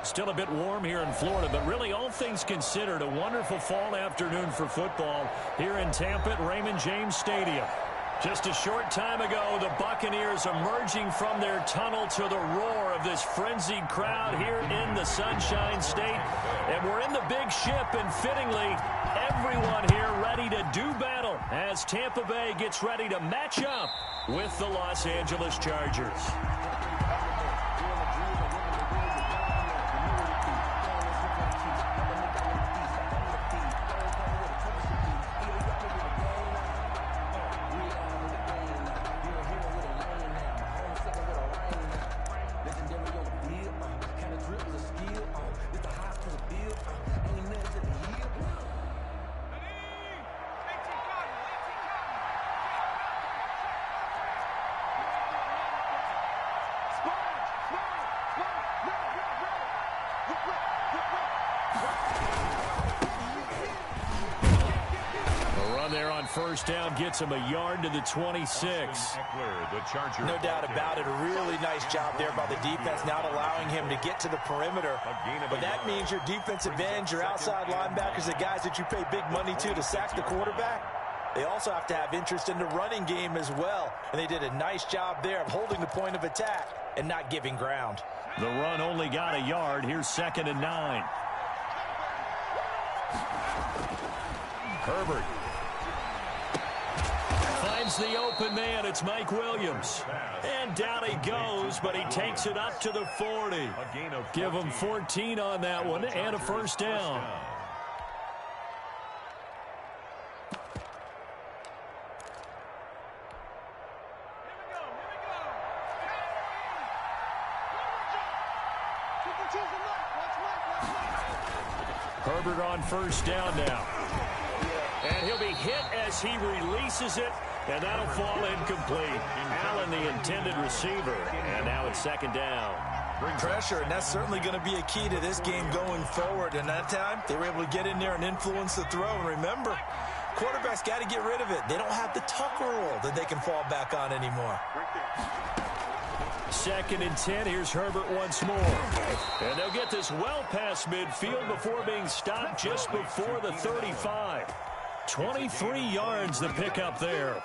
Still a bit warm here in Florida, but really all things considered, a wonderful fall afternoon for football here in Tampa at Raymond James Stadium. Just a short time ago, the Buccaneers emerging from their tunnel to the roar of this frenzied crowd here in the Sunshine State. And we're in the big ship, and fittingly, everyone here ready to do battle as Tampa Bay gets ready to match up with the Los Angeles Chargers. First down gets him a yard to the 26. No doubt about it. A really nice job there by the defense, not allowing him to get to the perimeter. But that means your defensive ends, your outside linebackers, the guys that you pay big money to sack the quarterback, they also have to have interest in the running game as well. And they did a nice job there of holding the point of attack and not giving ground. The run only got a yard. Here's 2nd and 9. Herbert finds the open man. It's Mike Williams. And down he goes, but he takes it up to the 40. Give him 14 on that one and a first down. Herbert on first down now. And he'll be hit as he releases it, and that'll fall incomplete. Allen, the intended receiver, and now it's 2nd down. Pressure, and that's certainly going to be a key to this game going forward. And that time, they were able to get in there and influence the throw. And remember, quarterbacks got to get rid of it. They don't have the Tucker rule that they can fall back on anymore. 2nd and 10. Here's Herbert once more. And they'll get this well past midfield before being stopped just before the 35. 23 yards the pickup there.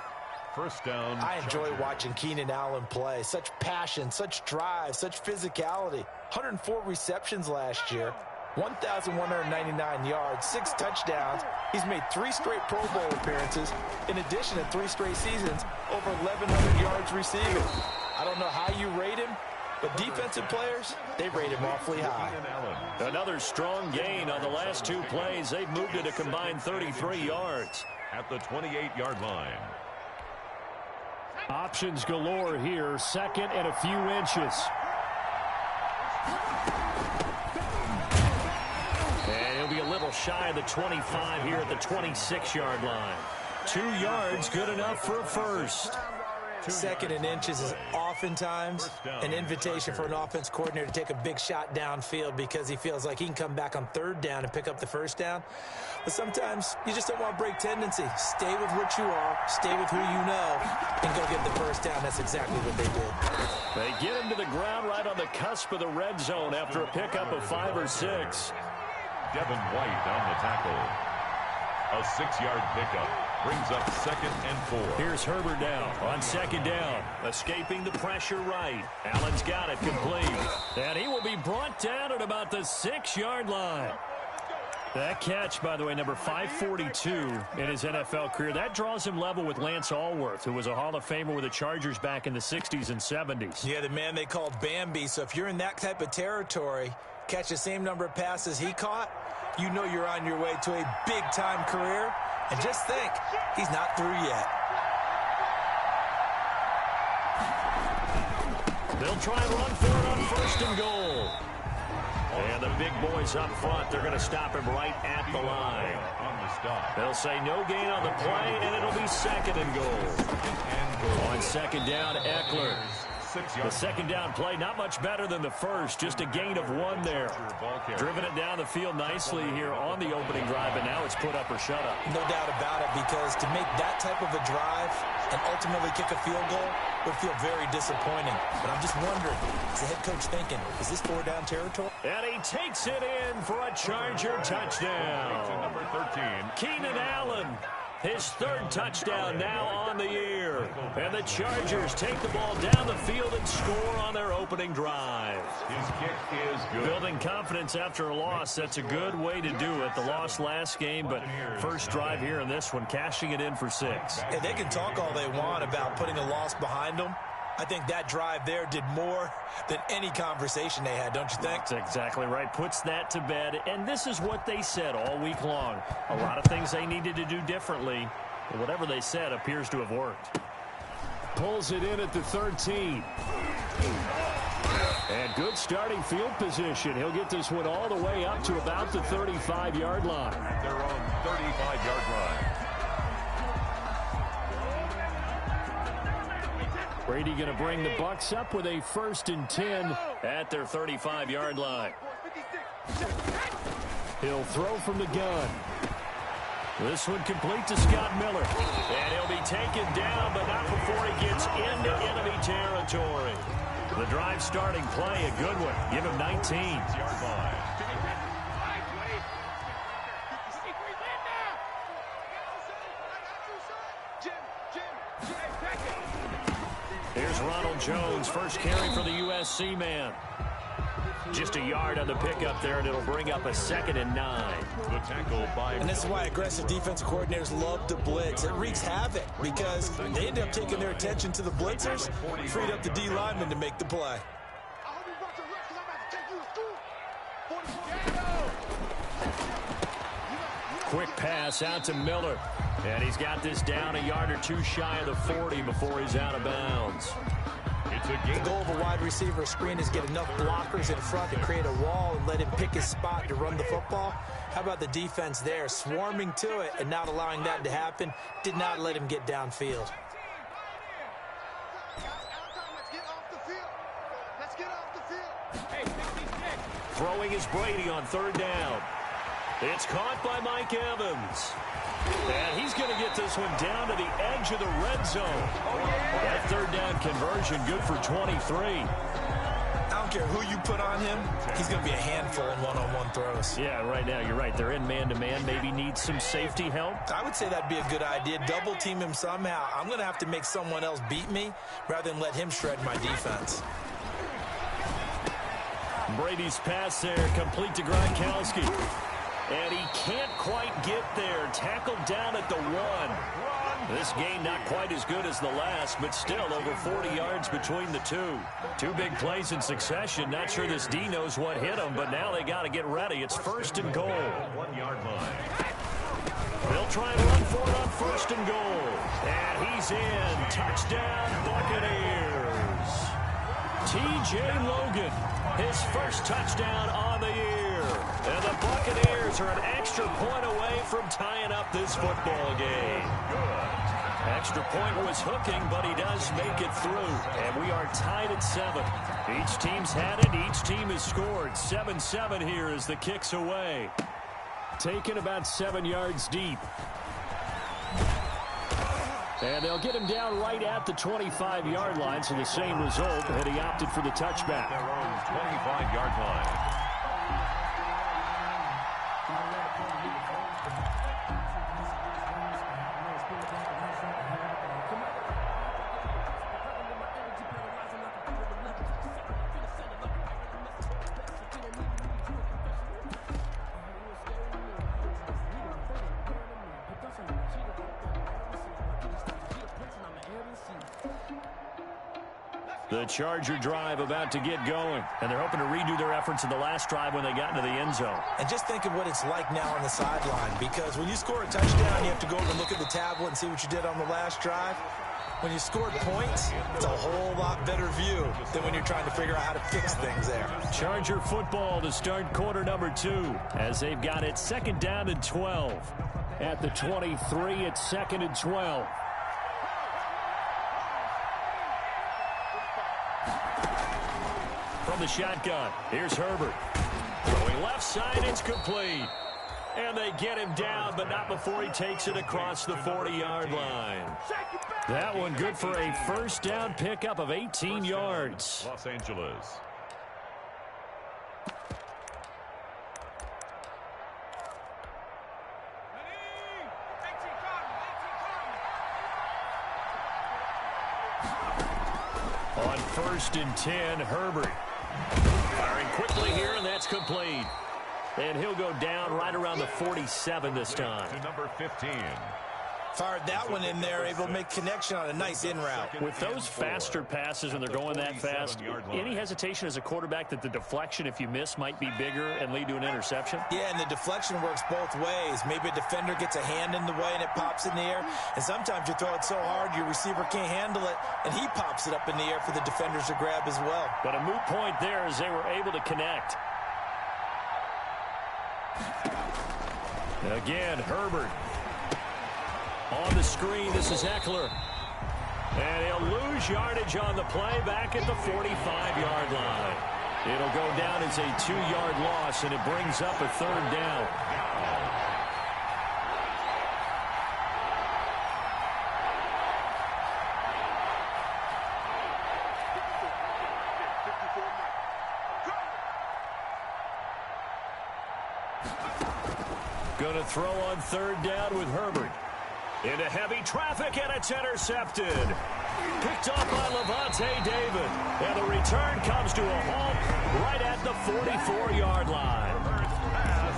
First down. I enjoy watching Keenan Allen play. Such passion, such drive, such physicality. 104 receptions last year. 1,199 yards, 6 touchdowns. He's made 3 straight Pro Bowl appearances. In addition to 3 straight seasons, over 1,100 yards receiving. I don't know how you rate him, but defensive players, they rate him awfully high. Another strong gain on the last 2 plays. They've moved it a combined 33 yards. At the 28-yard line. Options galore here. 2nd and a few inches. And he'll be a little shy of the 25 here at the 26-yard line. 2 yards, good enough for a first. 2nd and inches is oftentimes an invitation for an offense coordinator to take a big shot downfield because he feels like he can come back on 3rd down and pick up the first down. But sometimes you just don't want to break tendency. Stay with what you are, stay with who you know, and go get the first down. That's exactly what they did. They get him to the ground right on the cusp of the red zone after a pickup of 5 or 6. Devin White on the tackle. A 6-yard pickup. Brings up 2nd and 4. Here's Herbert now on 2nd down. Escaping the pressure right. Allen's got it complete. And he will be brought down at about the 6-yard line. That catch, by the way, number 542 in his NFL career. That draws him level with Lance Allworth, who was a Hall of Famer with the Chargers back in the 60s and 70s. Yeah, the man they called Bambi. So if you're in that type of territory, catch the same number of passes he caught, you know you're on your way to a big-time career. And just think, he's not through yet. They'll try and run for it on 1st and goal. And the big boys up front, they're going to stop him right at the line. They'll say no gain on the play, and it'll be 2nd and goal. On 2nd down, Eckler. 6-yard. The second down play, not much better than the first. Just a gain of 1 there. Driven it down the field nicely here on the opening drive, and now it's put up or shut up. No doubt about it, because to make that type of a drive and ultimately kick a field goal would feel very disappointing. But I'm just wondering, is the head coach thinking, is this 4-down territory? And he takes it in for a Charger touchdown. Number 13. Keenan Allen, his 3rd touchdown now on the year. And the Chargers take the ball down the field and score on their opening drive. His kick is good. Building confidence after a loss, that's a good way to do it. The loss last game, but first drive here in this one, cashing it in for 6. And they can talk all they want about putting a loss behind them. I think that drive there did more than any conversation they had, don't you think? That's exactly right. Puts that to bed. And this is what they said all week long. A lot of things they needed to do differently. But whatever they said appears to have worked. Pulls it in at the 13. And good starting field position. He'll get this one all the way up to about the 35-yard line. Their own 35-yard line. Brady going to bring the Bucks up with a 1st and 10 at their 35-yard line. He'll throw from the gun. This one complete to Scott Miller. And he'll be taken down, but not before he gets into enemy territory. The drive starting play, a good one. Give him 19. Yard line. Here's Ronald Jones, first carry for the USC man. Just a yard on the pickup there, and it'll bring up a 2nd and 9. The tackle by... And this is why aggressive defensive coordinators love to blitz. It wreaks havoc because they end up taking their attention to the blitzers, freed up the D lineman to make the play. Quick pass out to Miller. And he's got this down a yard or 2 shy of the 40 before he's out of bounds. The goal of a wide receiver screen is get enough blockers in front to create a wall and let him pick his spot to run the football. How about the defense there, swarming to it and not allowing that to happen? Did not let him get downfield. Throwing is Brady on 3rd down. It's caught by Mike Evans. And he's going to get this one down to the edge of the red zone. That 3rd down conversion good for 23. I don't care who you put on him. He's going to be a handful in one-on-one throws. Yeah, right now you're right. They're in man-to-man. Maybe need some safety help. I would say that'd be a good idea. Double team him somehow. I'm going to have to make someone else beat me rather than let him shred my defense. Brady's pass there, complete to Gronkowski. And he can't quite get there. Tackled down at the 1. This game not quite as good as the last, but still over 40 yards between the two. 2 big plays in succession. Not sure this D knows what hit him, but now they got to get ready. It's 1st and goal. 1-yard line. They'll try and run for it on 1st and goal. And he's in. Touchdown, Buccaneers. T.J. Logan, his 1st touchdown on the year. And the Buccaneers are an extra point away from tying up this football game. Good. Extra point was hooking, but he does make it through. And we are tied at 7. Each team's had it. Each team has scored. 7-7 here as the kick's away. Taken about 7 yards deep. And they'll get him down right at the 25-yard line, so the same result, and he opted for the touchback. Their own 25-yard line. The Charger drive about to get going. And they're hoping to redo their efforts in the last drive when they got into the end zone. And just think of what it's like now on the sideline, because when you score a touchdown, you have to go over and look at the tablet and see what you did on the last drive. When you scored points, it's a whole lot better view than when you're trying to figure out how to fix things there. Charger football to start quarter number 2 as they've got it 2nd down and 12. At the 23, it's 2nd and 12. the shotgun. Here's Herbert. Throwing left side, it's complete. And they get him down, but not before he takes it across the 40-yard line. That one good for a first down pickup of 18 yards. Los Angeles. On 1st and 10, Herbert. Firing quickly here, and that's complete. And he'll go down right around the 47 this time. To number 15. Fired that one in there, able to make connection on a nice in route. With those faster passes when they're going that fast, any hesitation as a quarterback that the deflection, if you miss, might be bigger and lead to an interception? Yeah, and the deflection works both ways. Maybe a defender gets a hand in the way and it pops in the air. And sometimes you throw it so hard your receiver can't handle it, and he pops it up in the air for the defenders to grab as well. But a moot point there as they were able to connect. Again, Herbert. On the screen, this is Eckler. And he'll lose yardage on the play back at the 45-yard line. It'll go down as a 2-yard loss, and it brings up a 3rd down. Going to throw on 3rd down with Herbert. Into heavy traffic, and it's intercepted. Picked off by Levante David. And the return comes to a halt right at the 44-yard line.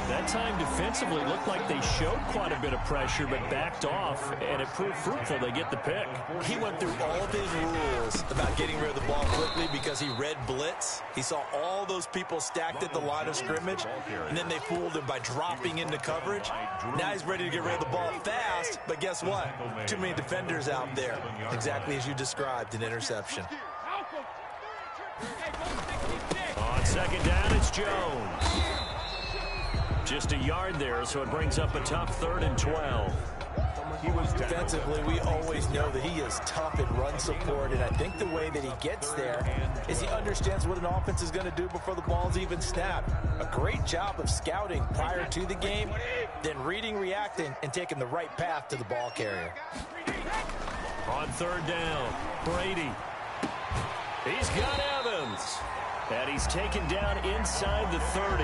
That time defensively looked like they showed quite a bit of pressure, but backed off, and it proved fruitful. They get the pick. He went through all of his rules about getting rid of the ball quickly because he read blitz. He saw all those people stacked at the line of scrimmage, and then they fooled him by dropping into coverage. Now he's ready to get rid of the ball fast, but guess what? Too many defenders out there. Exactly as you described, an interception. On 2nd down, it's Jones. Just a yard there, so it brings up a tough 3rd and 12. Defensively, we always know that he is tough in run support, and I think the way that he gets there is he understands what an offense is going to do before the ball's even snapped. A great job of scouting prior to the game, then reading, reacting, and taking the right path to the ball carrier. On 3rd down, Brady. He's got Evans. And he's taken down inside the 30.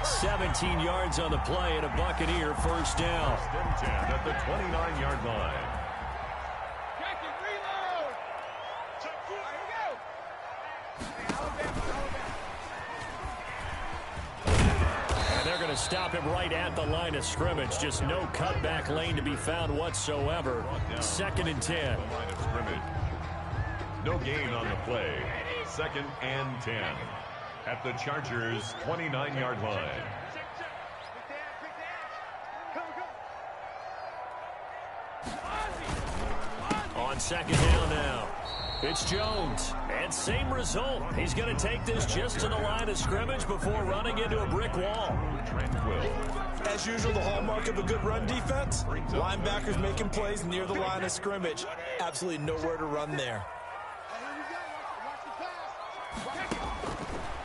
17 yards on the play and a Buccaneer first down. 10 at the 29-yard line. And they're going to stop him right at the line of scrimmage. Just no cutback lane to be found whatsoever. 2nd and 10. Line of scrimmage. No gain on the play. 2nd and 10 at the Chargers' 29-yard line. On 2nd down now, it's Jones. And same result. He's going to take this just to the line of scrimmage before running into a brick wall. As usual, the hallmark of a good run defense, linebackers making plays near the line of scrimmage. Absolutely nowhere to run there.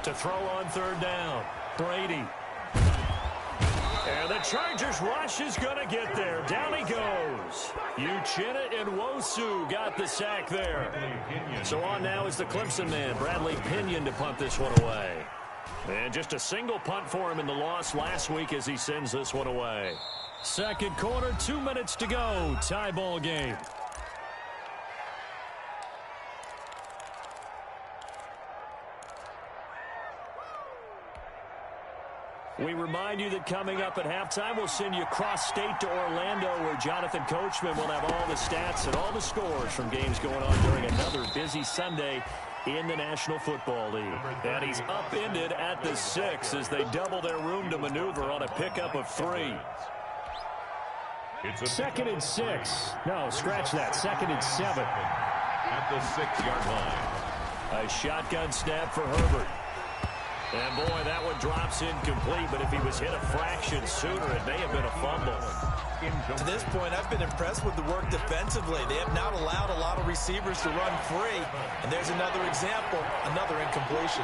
To throw on 3rd down, Brady. And the Chargers rush is going to get there. Down he goes. Uchenna and Nwosu got the sack there. So on now is the Clemson man, Bradley Pinion, to punt this one away. And just a single punt for him in the loss last week as he sends this one away. 2nd quarter, 2 minutes to go. Tie ball game. We remind you that coming up at halftime, we'll send you cross-state to Orlando, where Jonathan Coachman will have all the stats and all the scores from games going on during another busy Sunday in the National Football League. And he's upended at the 6 as they double their room to maneuver on a pickup of 3. It's a 2nd and 6. No, scratch that. 2nd and 7. At the 6-yard line. A shotgun snap for Herbert. And boy, that one drops incomplete, but if he was hit a fraction sooner, it may have been a fumble. To this point, I've been impressed with the work defensively. They have not allowed a lot of receivers to run free. And there's another example, another incompletion.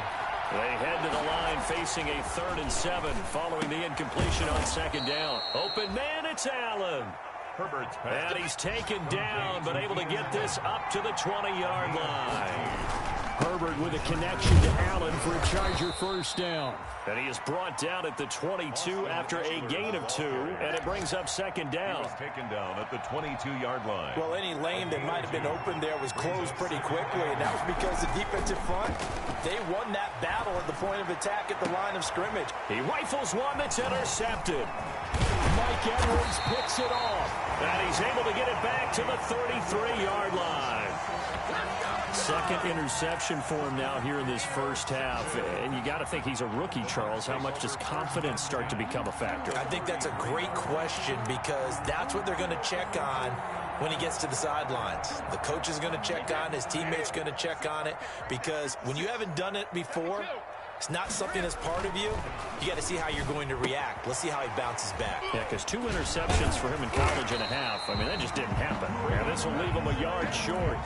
They head to the line facing a 3rd and 7 following the incompletion on 2nd down. Open man, it's Allen. Herbert's And he's taken down, but able to get this up to the 20-yard line. Herbert with a connection to Allen for a Charger 1st down. And he is brought down at the 22 after a gain of 2, and it brings up 2nd down. He was taken down at the 22-yard line. Well, any lane that might have been open there was closed pretty quickly, and that was because the defensive front, they won that battle at the point of attack at the line of scrimmage. He rifles one that's intercepted. Mike Edwards picks it off. And he's able to get it back to the 33-yard line. 2nd interception for him now here in this 1st half. And you got to think he's a rookie, Charles. How much does confidence start to become a factor? I think that's a great question because that's what they're going to check on when he gets to the sidelines. The coach is going to check on, his teammates going to check on it, because when you haven't done it before, it's not something that's part of you. You got to see how you're going to react. Let's see how he bounces back. Yeah, because 2 interceptions for him in college and a half. I mean, that just didn't happen. And this will leave him a yard short.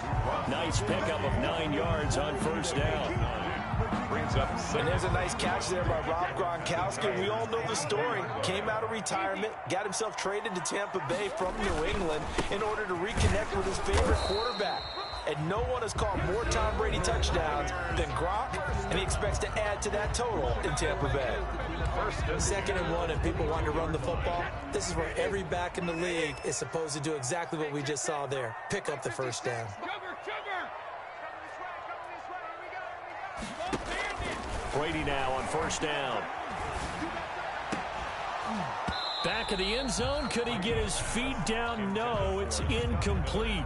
Nice pickup of 9 yards on 1st down. Brings up 6. And there's a nice catch there by Rob Gronkowski. We all know the story. Came out of retirement, got himself traded to Tampa Bay from New England in order to reconnect with his favorite quarterback. And no one has caught more Tom Brady touchdowns than Gronk, and he expects to add to that total in Tampa Bay. 2nd and 1, and people want to run the football. This is where every back in the league is supposed to do exactly what we just saw there. Pick up the 1st down. Brady now on 1st down. Back of the end zone. Could he get his feet down? No, it's incomplete.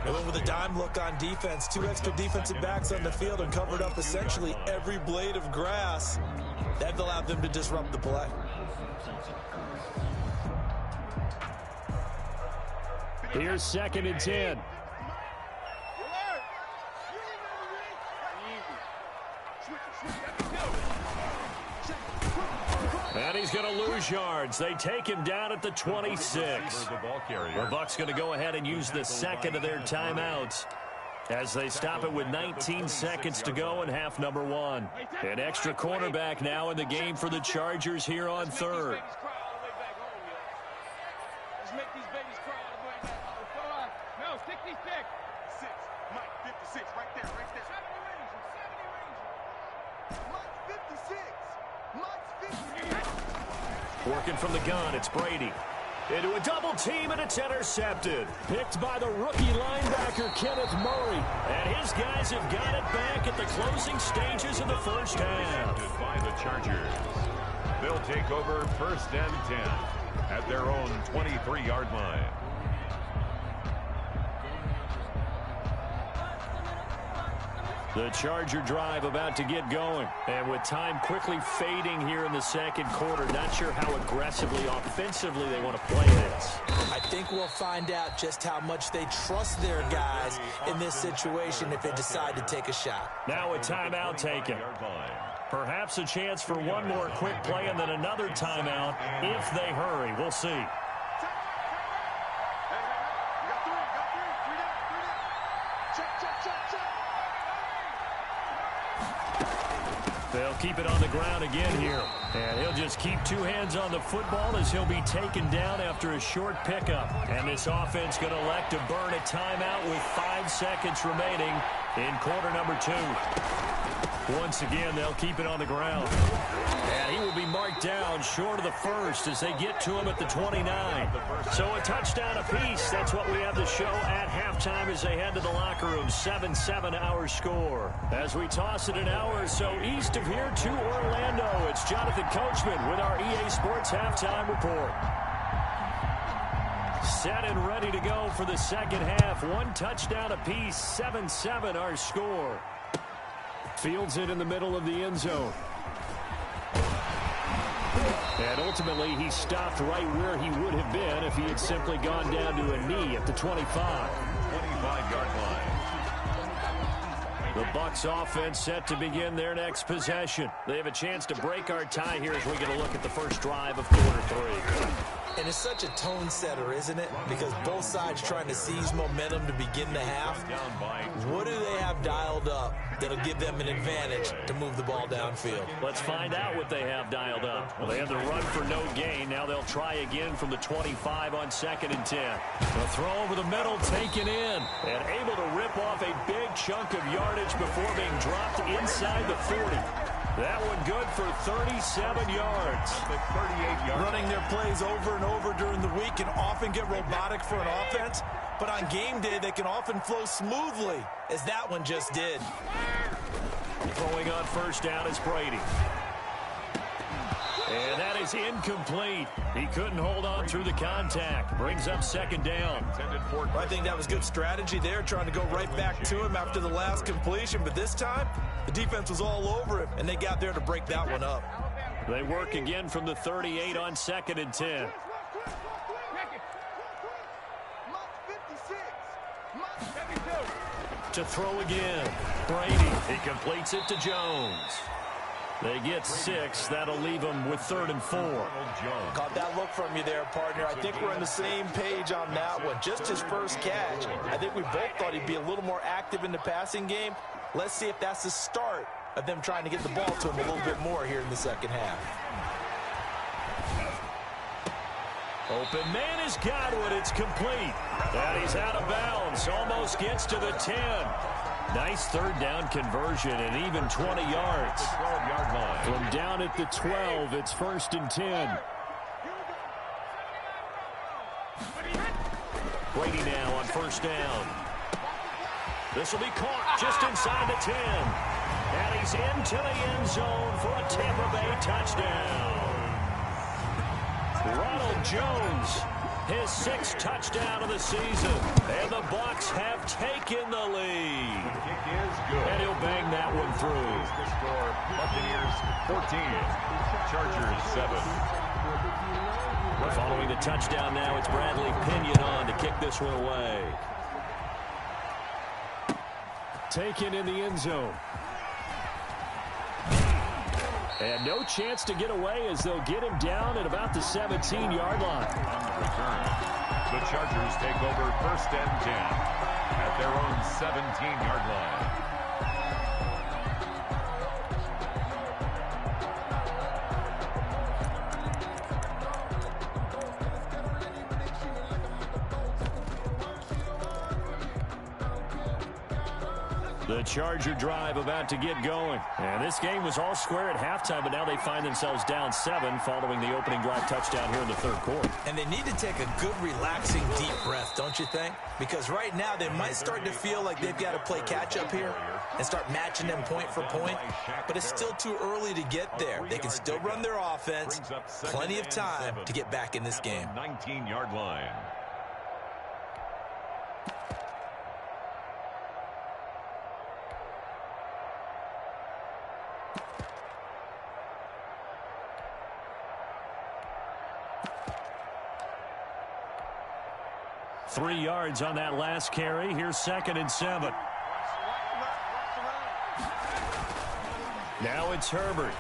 And then with a dime look on defense, 2 extra defensive backs on the field and covered up essentially every blade of grass. That allowed them to disrupt the play. Here's 2nd and 10. And he's going to lose yards. They take him down at the 26. The Bucs going to go ahead and use the 2nd of their timeouts as they stop it with 19 seconds to go in half number 1. An extra cornerback now in the game for the Chargers here on 3rd. Working from the gun, it's Brady. Into a double team, and it's intercepted. Picked by the rookie linebacker, Kenneth Murray. And his guys have got it back at the closing stages of the 1st half. By the Chargers. They'll take over 1st and 10 at their own 23-yard line. The Charger drive about to get going. And with time quickly fading here in the 2nd quarter, not sure how aggressively, offensively they want to play this. I think we'll find out just how much they trust their guys in this situation if they decide to take a shot. Now a timeout taken. Perhaps a chance for one more quick play and then another timeout if they hurry. We'll see. They'll keep it on the ground again here. And he'll just keep 2 hands on the football as he'll be taken down after a short pickup. And this offense going to elect to burn a timeout with 5 seconds remaining in quarter number 2. Once again, they'll keep it on the ground. And he will be marked down short of the 1st as they get to him at the 29. So a touchdown apiece. That's what we have to show at halftime as they head to the locker room. 7-7 our score. As we toss it an hour or so east of here to Orlando, it's Jonathan Coachman with our EA Sports Halftime Report. Set and ready to go for the 2nd half. 1 touchdown apiece. 7-7 our score. Fields it in the middle of the end zone. And ultimately, he stopped right where he would have been if he had simply gone down to a knee at the 25. 25-yard line. The Bucs offense set to begin their next possession. They have a chance to break our tie here as we get a look at the first drive of quarter 3. And it's such a tone setter, isn't it? Because both sides trying to seize momentum to begin the half. What do they have dialed up? that'll give them an advantage to move the ball downfield. Let's find out what they have dialed up. Well, they had the run for no gain. Now they'll try again from the 25 on 2nd and 10. The throw over the middle, taken in, and able to rip off a big chunk of yardage before being dropped inside the 40. That one good for 37 yards. Running their plays over and over during the week can often get robotic for an offense, but on game day they can often flow smoothly, as that one just did. Throwing on 1st down is Brady. And that is incomplete. He couldn't hold on through the contact. Brings up 2nd down. I think that was good strategy there, trying to go right back to him after the last completion. But this time, the defense was all over him, and they got there to break that one up. They work again from the 38 on 2nd and 10. To throw again. Brady. He completes it to Jones. They get 6. That'll leave them with 3rd and 4. Caught that look from you there, partner. I think we're on the same page on that one. Just his first catch. I think we both thought he'd be a little more active in the passing game. Let's see if that's the start of them trying to get the ball to him a little bit more here in the second half. Open man is Godwin. It's complete. And he's out of bounds. Almost gets to the 10. Nice 3rd down conversion and even 20 yards. From down at the 12, it's 1st and 10. Brady now on 1st down. This will be caught just inside the 10. And he's into the end zone for a Tampa Bay touchdown. Ronald Jones, his 6th touchdown of the season. And the Bucs have taken the lead. Kick is good. And he'll bang that one through. The score, Buccaneers 14, Chargers 7. Following the touchdown now, it's Bradley Pinion on to kick this one away. Taken in the end zone. And no chance to get away as they'll get him down at about the 17-yard line. On the return, the Chargers take over 1st and 10 at their own 17-yard line. The Charger drive about to get going. And this game was all square at halftime, but now they find themselves down 7 following the opening drive touchdown here in the 3rd quarter. And they need to take a good, relaxing, deep breath, don't you think? Because right now they might start to feel like they've got to play catch-up here and start matching them point for point. But it's still too early to get there. They can still run their offense. Plenty of time to get back in this game. 19-yard line. Three yards on that last carry. Here's 2nd and 7. Now it's Herbert.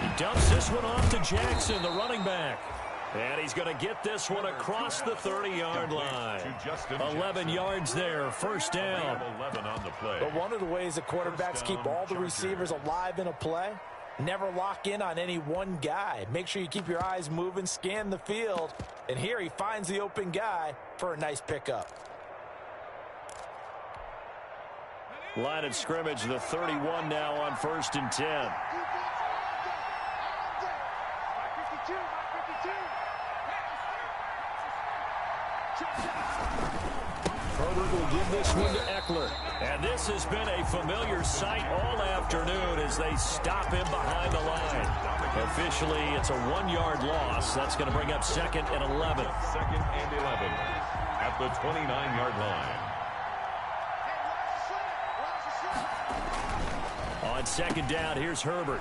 He dumps this one off to Jackson, the running back. And he's going to get this one across the 30-yard line. 11 yards there, 1st down. 11 on the play. But one of the ways the quarterbacks keep all the receivers alive in a play, never lock in on any one guy. Make sure you keep your eyes moving, scan the field. And here he finds the open guy for a nice pickup. Line of scrimmage, the 31 now on 1st and 10. Herbert will give this one to Eckler. And this has been a familiar sight all afternoon as they stop him behind the line. Officially, it's a 1-yard loss. That's going to bring up 2nd and 11. 2nd and 11 at the 29-yard line. On 2nd down, here's Herbert.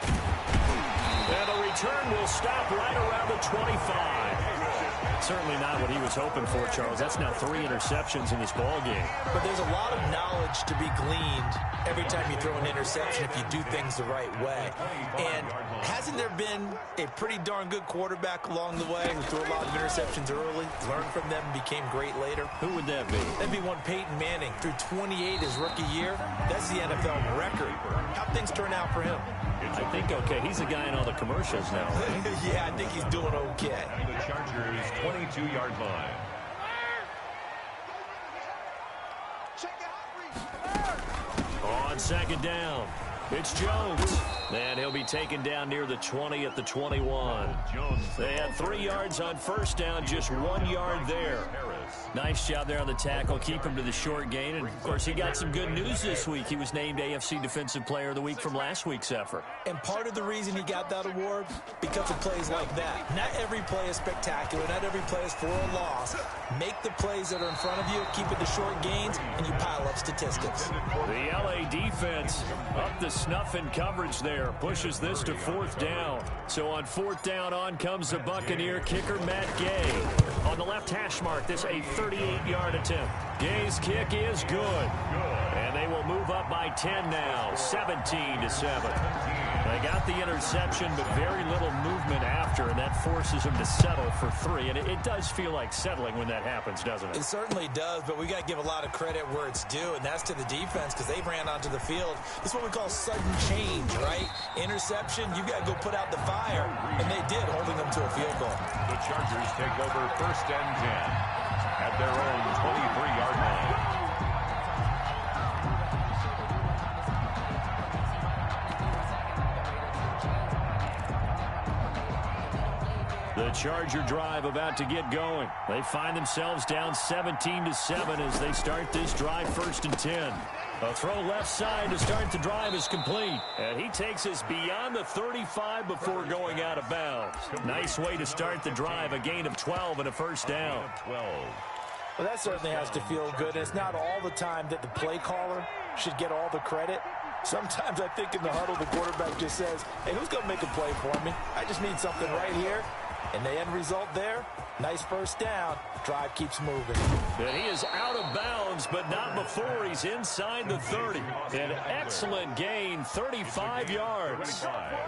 And the return will stop right around the 25. Certainly not what he was hoping for, Charles. That's now 3 interceptions in this ball game. But there's a lot of knowledge to be gleaned every time you throw an interception if you do things the right way. And hasn't there been a pretty darn good quarterback along the way who threw a lot of interceptions early, learned from them, and became great later? Who would that be? That'd be one Peyton Manning. Threw 28 his rookie year. That's the NFL record. How'd things turn out for him? I think okay. He's a guy in all the commercials now. Right? Yeah, I think he's doing okay. The Chargers' 22-yard line. On second down, it's Jones. And he'll be taken down near the 20 at the 21. They had 3 yards on first down, just 1 yard there. Nice job there on the tackle, keep him to the short gain. And, of course, he got some good news this week. He was named AFC Defensive Player of the Week from last week's effort. And part of the reason he got that award, because of plays like that. Not every play is spectacular. Not every play is for a loss. Make the plays that are in front of you, keep it to short gains, and you pile up statistics. The LA defense up the snuff in coverage there. Pushes this to 4th down. So on 4th down, on comes the Buccaneer kicker, Matt Gay. On the left hash mark, this a 38-yard attempt. Gay's kick is good. And they will move up by 10 now, 17-7. They got the interception, but very little movement after, and that forces them to settle for 3. And it does feel like settling when that happens, doesn't it? It certainly does, but we got to give a lot of credit where it's due, and that's to the defense because they ran onto the field. It's what we call sudden change, right? Interception, you got to go put out the fire, and they did, holding them to a field goal. The Chargers take over 1st and 10 at their own 23-yard line. The Charger drive about to get going. They find themselves down 17-7 as they start this drive 1st and 10. A throw left side to start the drive is complete. And he takes us beyond the 35 before going out of bounds. Nice way to start the drive. A gain of 12 and a 1st down. Well, that certainly has to feel good. It's not all the time that the play caller should get all the credit. Sometimes I think in the huddle, the quarterback just says, hey, who's going to make a play for me? I just need something right here. And the end result there, nice 1st down. Drive keeps moving. And he is out of bounds, but not before he's inside the 30. An excellent gain, 35 yards.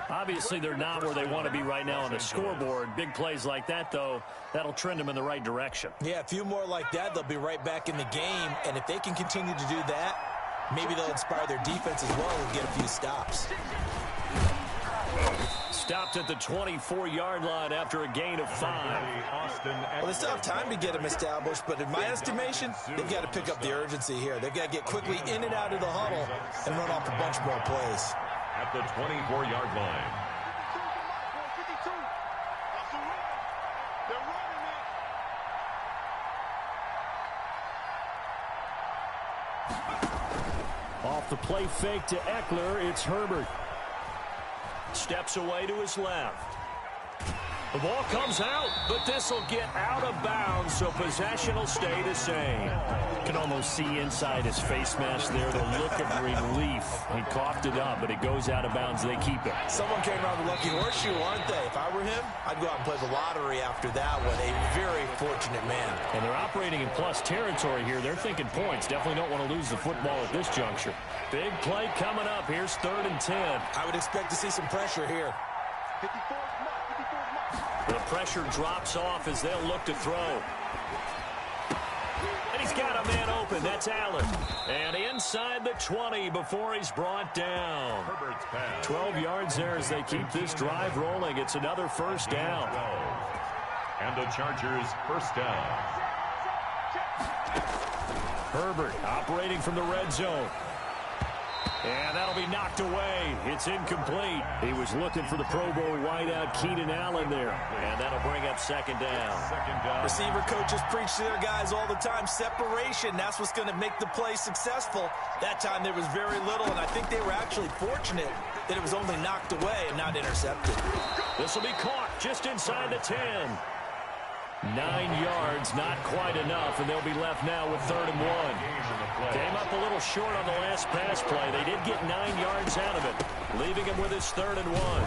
Obviously, they're not where they want to be right now on the scoreboard. Big plays like that, though, that'll trend them in the right direction. Yeah, a few more like that, they'll be right back in the game. And if they can continue to do that, maybe they'll inspire their defense as well and get a few stops. Stopped at the 24-yard line after a gain of 5. Well, they still have time to get him established, but in my estimation, they've got to pick up the urgency here. They've got to get quickly in and out of the huddle and run off a bunch more plays. At the 24-yard line. Off the play fake to Eckler, it's Herbert. Steps away to his left. The ball comes out, but this will get out of bounds, so possession will stay the same. You can almost see inside his face mask there the look of relief. He coughed it up, but it goes out of bounds. They keep it. Someone came around the lucky horseshoe, aren't they? If I were him, I'd go out and play the lottery after that one. A very fortunate man. And they're operating in plus territory here. They're thinking points. Definitely don't want to lose the football at this juncture. Big play coming up. Here's 3rd and 10. I would expect to see some pressure here. The pressure drops off as they'll look to throw. And he's got a man open. That's Allen. And inside the 20 before he's brought down. 12 yards there as they keep this drive rolling. It's another 1st down. And the Chargers 1st down. Herbert operating from the red zone. And that'll be knocked away. It's incomplete. He was looking for the Pro Bowl wideout Keenan Allen there. And that'll bring up 2nd down. Receiver coaches preach to their guys all the time. Separation, that's what's going to make the play successful. That time there was very little, and I think they were actually fortunate that it was only knocked away and not intercepted. This will be caught just inside the 10. 9 yards, not quite enough, and they'll be left now with 3rd and 1. Came up a little short on the last pass play. They did get 9 yards out of it, leaving him with his 3rd and 1.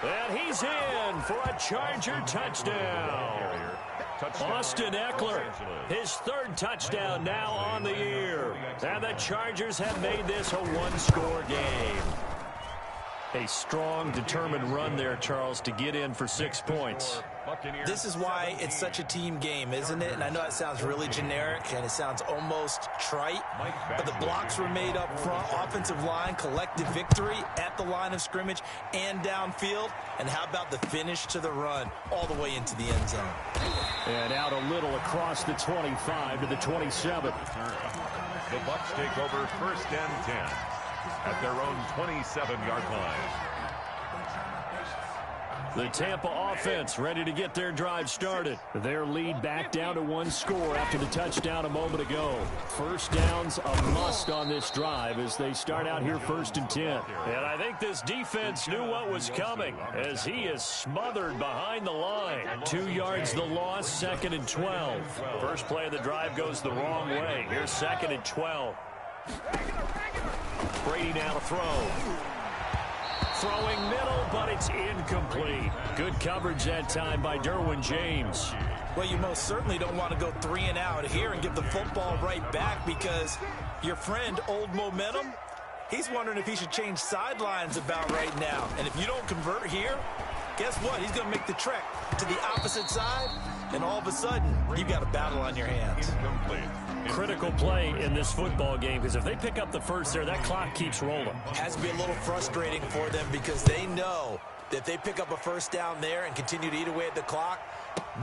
And he's in for a Charger touchdown. Austin Eckler, his third touchdown now on the year. And the Chargers have made this a one-score game. A strong, determined run there, Charles, to get in for 6 points. This is why it's such a team game, isn't it? And I know it sounds really generic and it sounds almost trite, but the blocks were made up front, offensive line, collective victory at the line of scrimmage and downfield. And how about the finish to the run all the way into the end zone? And out a little across the 25 to the 27. The Bucs take over 1st and 10 at their own 27-yard line. The Tampa offense ready to get their drive started. Their lead back down to 1 score after the touchdown a moment ago. First down's a must on this drive as they start out here 1st and 10. And I think this defense knew what was coming as he is smothered behind the line. 2 yards the loss, 2nd and 12. First play of the drive goes the wrong way. Here's 2nd and 12. Brady now to throw. Throwing middle, but it's incomplete. Good coverage that time by Derwin James. Well, you most certainly don't want to go 3 and out here and give the football right back because your friend, Old Momentum, he's wondering if he should change sidelines about right now. And if you don't convert here, guess what? He's going to make the trek to the opposite side, and all of a sudden, you've got a battle on your hands. Incomplete. Critical play in this football game because if they pick up the first there, that clock keeps rolling. Has to be a little frustrating for them because they know that if they pick up a first down there and continue to eat away at the clock,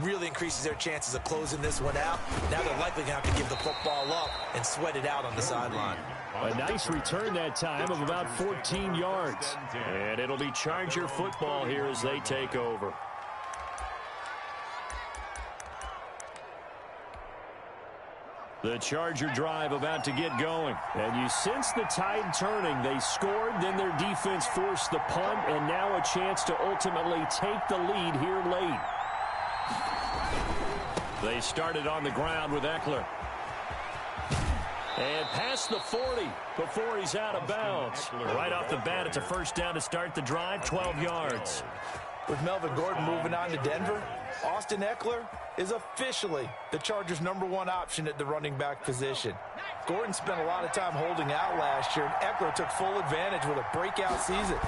really increases their chances of closing this one out. Now they're likely going to have to give the football up and sweat it out on the sideline. A nice return that time of about 14 yards. And it'll be Charger football here as they take over. The Charger drive about to get going. And you sense the tide turning. They scored, then their defense forced the punt, and now a chance to ultimately take the lead here late. They started on the ground with Eckler. And past the 40 before he's out of bounds. Right off the bat, it's a first down to start the drive, 12 yards. With Melvin Gordon moving on to Denver, Austin Eckler is officially the Chargers' #1 option at the running back position. Gordon spent a lot of time holding out last year, and Eckler took full advantage with a breakout season.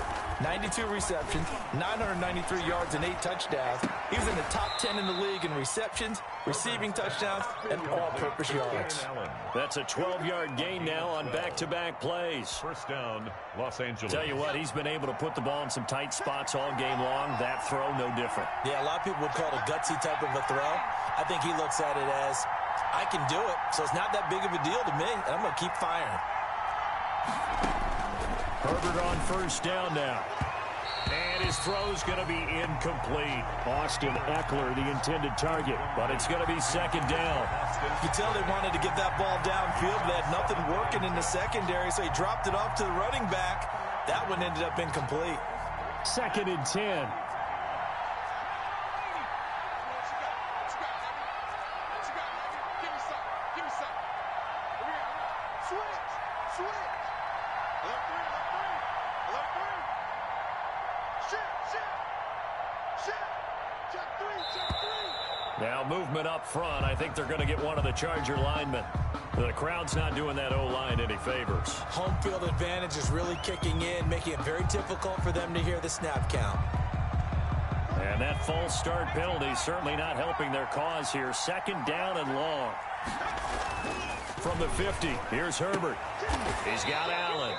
92 receptions, 993 yards, and 8 touchdowns. He was in the top 10 in the league in receptions, receiving touchdowns, and all-purpose yards. That's a 12-yard gain now on back-to-back plays. First down, Los Angeles. Tell you what, he's been able to put the ball in some tight spots all game long. That throw, no different. Yeah, a lot of people would call it a gutsy type of a throw. I think he looks at it as, I can do it, so it's not that big of a deal to me, and I'm going to keep firing. Herbert on first down now. And his throw's going to be incomplete. Austin Eckler, the intended target, but it's going to be second down. You can tell they wanted to get that ball downfield, but they had nothing working in the secondary, so he dropped it off to the running back. That one ended up incomplete. 2nd and 10. Now movement up front. I think they're going to get one of the Charger linemen. The crowd's not doing that O-line any favors. Home field advantage is really kicking in, making it very difficult for them to hear the snap count. And that false start penalty certainly not helping their cause here. 2nd down and long. From the 50, here's Herbert. He's got Allen.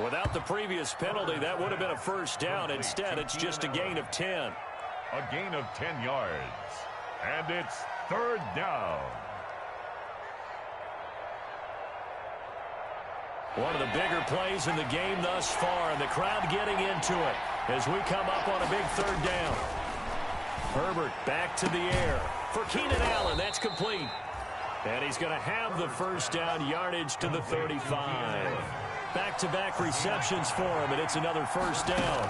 Without the previous penalty, that would have been a first down. Instead, it's just a gain of 10. A gain of 10 yards. And it's 3rd down. One of the bigger plays in the game thus far, and the crowd getting into it as we come up on a big 3rd down. Herbert back to the air for Keenan Allen. That's complete. And he's going to have the first down, yardage to the 35. Back-to-back receptions for him, and it's another first down.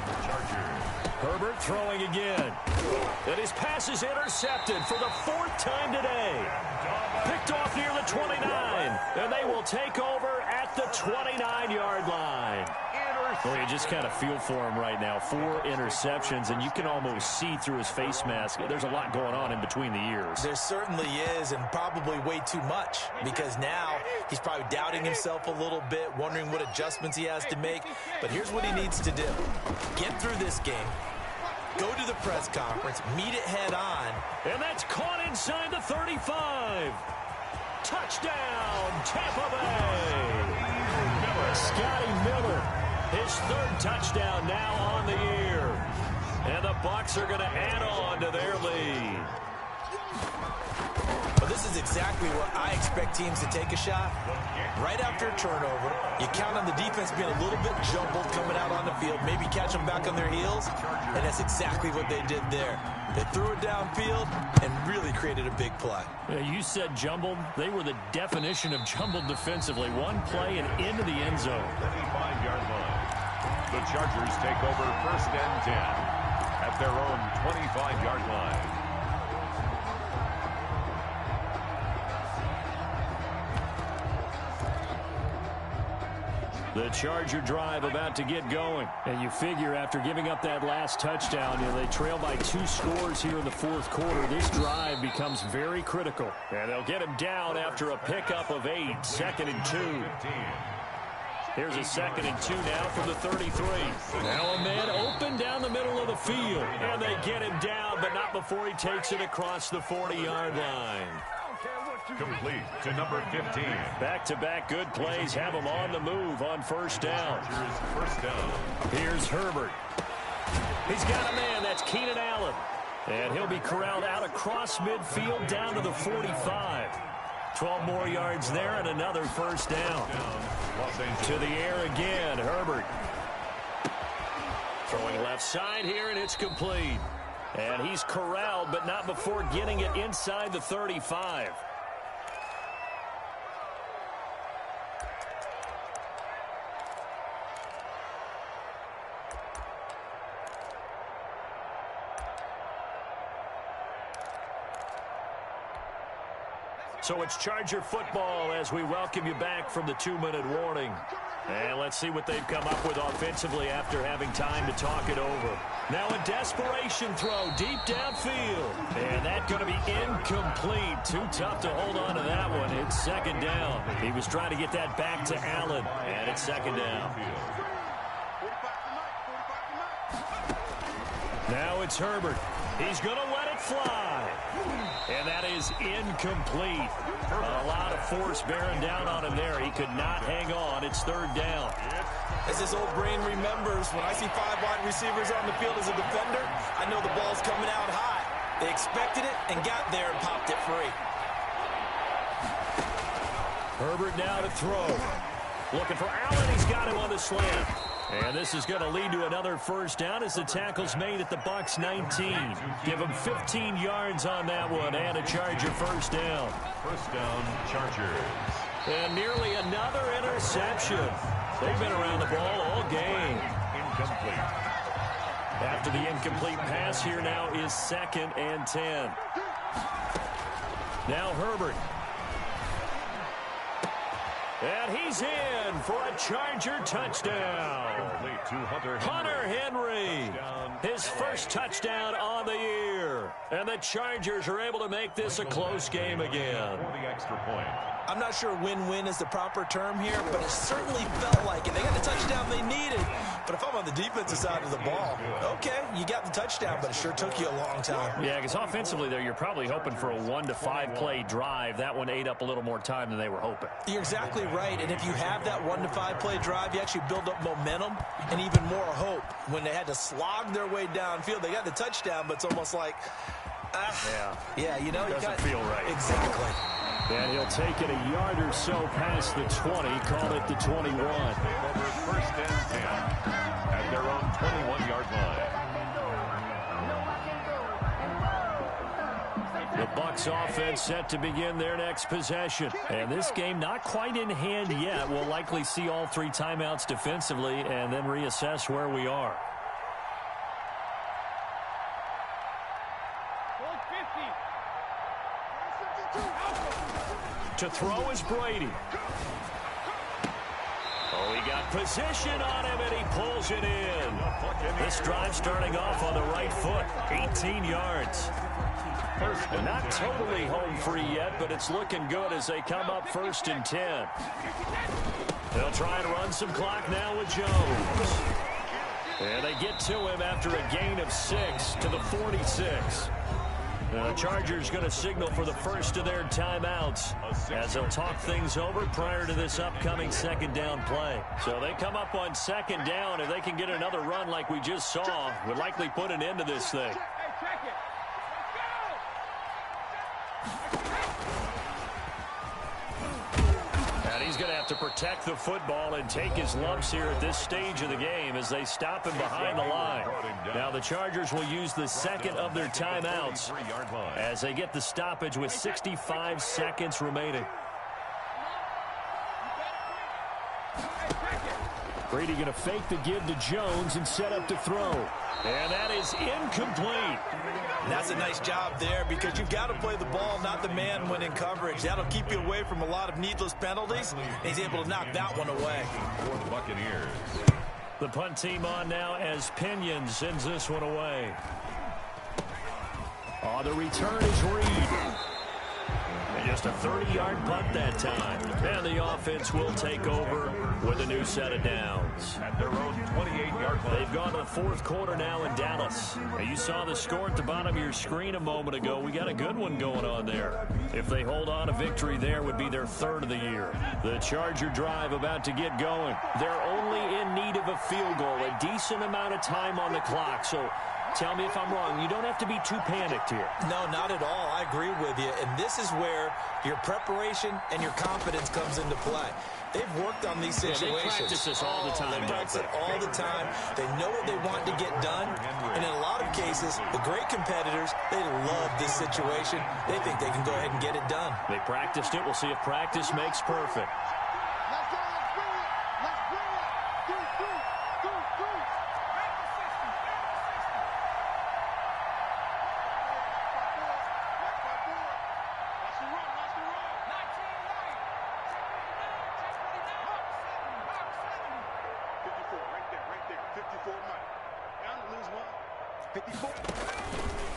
Herbert throwing again. And his pass is intercepted for the 4th time today. Picked off near the 29. And they will take over at the 29-yard line. Well, you just kind of feel for him right now. 4 interceptions, and you can almost see through his face mask. There's a lot going on in between the ears. There certainly is, and probably way too much, because now he's probably doubting himself a little bit, wondering what adjustments he has to make. But here's what he needs to do. Get through this game. Go to the press conference, meet it head on. And that's caught inside the 35. Touchdown, Tampa Bay. Scotty Miller, his 3rd touchdown now on the year. And the Bucs are going to add on to their lead. Well, this is exactly what I expect teams to take a shot. Right after a turnover, you count on the defense being a little bit jumbled coming out on the field, maybe catch them back on their heels, and that's exactly what they did there. They threw it downfield and really created a big play. You said jumbled. They were the definition of jumbled defensively. One play and into the end zone. 25-yard line. The Chargers take over 1st and 10 at their own 25-yard line. The Charger drive about to get going. And you figure after giving up that last touchdown, they trail by 2 scores here in the 4th quarter. This drive becomes very critical. And they'll get him down after a pickup of 8, 2nd and 2. Here's a 2nd and 2 now from the 33. Now a man open down the middle of the field. And they get him down, but not before he takes it across the 40-yard line. Complete to number 15. Back-to-back good plays have him on the move on 1st down. First down. Here's Herbert. He's got a man. That's Keenan Allen. And he'll be corralled out across midfield down to the 45. 12 more yards there and another 1st down. To the air again, Herbert. Throwing left side here, and it's complete. And he's corralled, but not before getting it inside the 35. So it's Charger football as we welcome you back from the 2-minute warning. And let's see what they've come up with offensively after having time to talk it over. Now a desperation throw deep downfield. And that's going to be incomplete. Too tough to hold on to that one. It's 2nd down. He was trying to get that back to Allen. And it's 2nd down. Now it's Herbert. He's going to let it fly. And that is incomplete. A lot of force bearing down on him there. He could not hang on. It's 3rd down. As his old brain remembers, when I see 5 wide receivers on the field as a defender, I know the ball's coming out high. They expected it and got there and popped it free. Herbert now to throw. Looking for Allen. He's got him on the slant. And this is going to lead to another 1st down as the tackle's made at the Bucs 19. Give him 15 yards on that one and a Charger 1st down. 1st down, Chargers. And nearly another interception. They've been around the ball all game. Incomplete. After the incomplete pass here now is 2nd and 10. Now Herbert. And he's in for a Charger touchdown. Complete to Hunter Henry. His 1st touchdown on the year. And the Chargers are able to make this a close game again. For the extra point. I'm not sure win-win is the proper term here, but it certainly felt like it. They got the touchdown they needed. But if I'm on the defensive side of the ball, okay, you got the touchdown, but it sure took you a long time. Yeah, because offensively there, you're probably hoping for a 1 to 5 play drive. That one ate up a little more time than they were hoping. You're exactly right, and if you have that 1 to 5 play drive, you actually build up momentum and even more hope. When they had to slog their way downfield, they got the touchdown, but it's almost like, yeah, you know, doesn't feel right. Exactly. And he'll take it a yard or so past the 20, call it the 21. Over 1st and 10 at their own 21-yard line. The Bucs offense set to begin their next possession. And this game not quite in hand yet. We'll likely see all 3 timeouts defensively and then reassess where we are. To throw is Brady. We got position on him, and he pulls it in. This drive starting off on the right foot, 18 yards. And not totally home free yet, but it's looking good as they come up 1st and 10. They'll try and run some clock now with Jones. And they get to him after a gain of 6 to the 46. Now the Chargers going to signal for the first of their timeouts as they'll talk things over prior to this upcoming second down play. So they come up on second down. If they can get another run like we just saw, would likely put an end to this thing. He's going to have to protect the football and take his lumps here at this stage of the game as they stop him behind the line. Now the Chargers will use the second of their timeouts as they get the stoppage with 65 seconds remaining. Brady going to fake the give to Jones and set up to throw. And that is incomplete. And that's a nice job there because you've got to play the ball, not the man when in coverage. That'll keep you away from a lot of needless penalties. He's able to knock that one away. For the Buccaneers. The punt team on now as Pinion sends this one away. Oh, the return is Reed. And just a 30-yard punt that time. And the offense will take over with a new set of downs. At their own 28-yard line. They've gone to the fourth quarter now in Dallas. Now you saw the score at the bottom of your screen a moment ago. We got a good one going on there. If they hold on, a victory there would be their 3rd of the year. The Charger drive about to get going. They're only in need of a field goal, a decent amount of time on the clock. So tell me if I'm wrong. You don't have to be too panicked here. No, not at all. I agree with you. And this is where your preparation and your confidence comes into play. They've worked on these situations. They practice this all the time. They practice it all the time. They know what they want to get done. And in a lot of cases, the great competitors, they love this situation. They think they can go ahead and get it done. They practiced it. We'll see if practice makes perfect.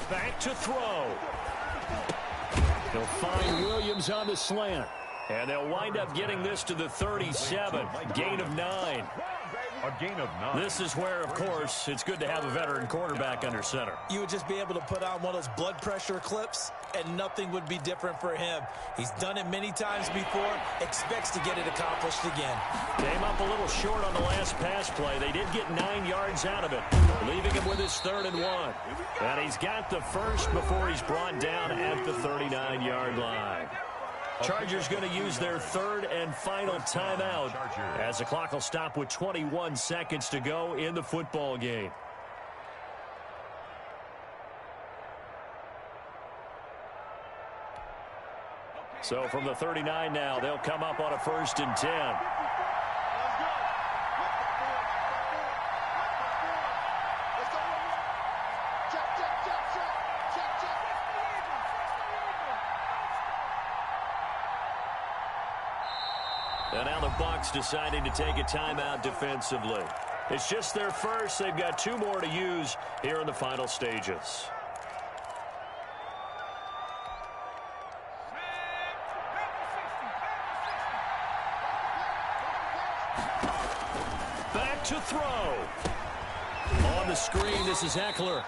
Back to throw. They'll find Williams on the slant. And they'll wind up getting this to the 37. Gain of 9. A gain of 9. This is where, of course, it's good to have a veteran quarterback under center. You would just be able to put on one of those blood pressure clips, and nothing would be different for him. He's done it many times before, expects to get it accomplished again. Came up a little short on the last pass play. They did get 9 yards out of it, leaving him with his 3rd and 1. And he's got the first before he's brought down at the 39-yard line. Chargers going to use their 3rd and final timeout as the clock will stop with 21 seconds to go in the football game. So from the 39 now, they'll come up on a 1st and 10. And now the Bucs deciding to take a timeout defensively. It's just their first. They've got 2 more to use here in the final stages. Back to throw. On the screen, this is Eckler.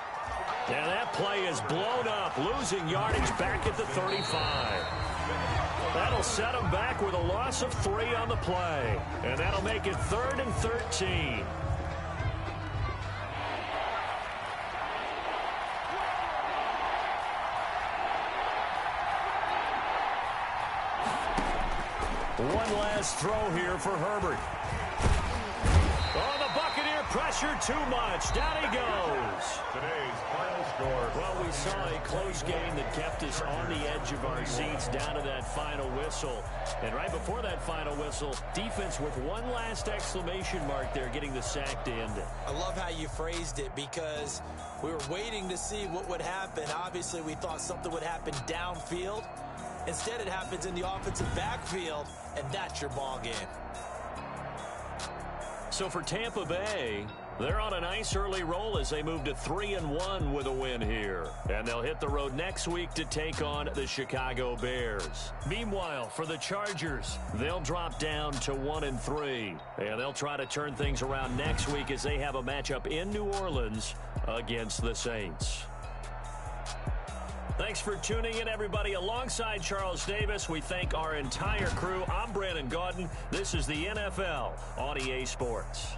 And that play is blown up, losing yardage back at the 35. That'll set them back with a loss of 3 on the play. And that'll make it 3rd and 13. One last throw here for Herbert. Oh, the Buccaneer pressure too much. Down he goes. Today's final score. Well, we saw a close game that kept us on the edge of our seats down to that final whistle. And right before that final whistle, defense with one last exclamation mark there, getting the sack to end it. I love how you phrased it because we were waiting to see what would happen. Obviously, we thought something would happen downfield. Instead, it happens in the offensive backfield, and that's your ball game. So for Tampa Bay, they're on a nice early roll as they move to 3-1 with a win here. And they'll hit the road next week to take on the Chicago Bears. Meanwhile, for the Chargers, they'll drop down to 1-3. And they'll try to turn things around next week as they have a matchup in New Orleans against the Saints. Thanks for tuning in, everybody. Alongside Charles Davis, we thank our entire crew. I'm Brandon Gaudin. This is the NFL on EA Sports.